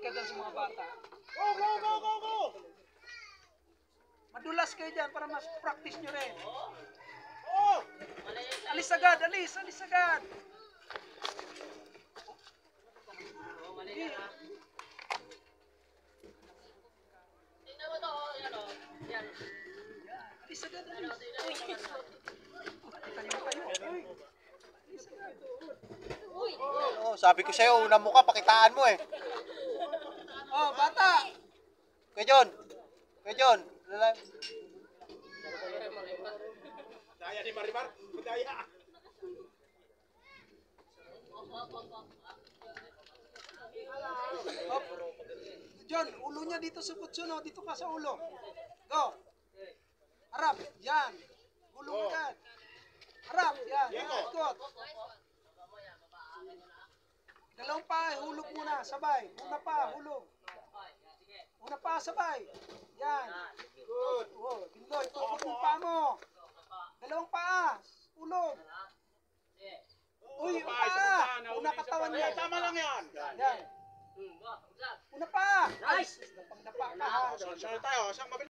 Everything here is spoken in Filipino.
ka dyan sa mga bata. Go, go, go, go, go! Madulas kayo dyan para mas practice nyo rin. Oh! Alis agad, alis agad. Alis agad, alis. Oh, sabi ko sa'yo, una mo ka, pakitaan mo eh. Oh, bata! Kuya John. Kuya John. Daya ni Marimar. Daya. Oh. John, ulo niya dito sa kutso, no? Dito ka sa ulo. Go. Harap, yan. Gulong agad. Harap, yan. Ikot. Dalawang pa, hulog muna, sabay. Una pa, hulog. Una pa, sabay. Yan. Good. Oh, Bindoy, tukot yung paa mo. Dalawang paa, hulog. Uy, yung paa. Una katawan yan. Tama lang yan. Yan. Una pa. Nice. Napagdapa ka ha. Sunod tayo. Siyang mabilis.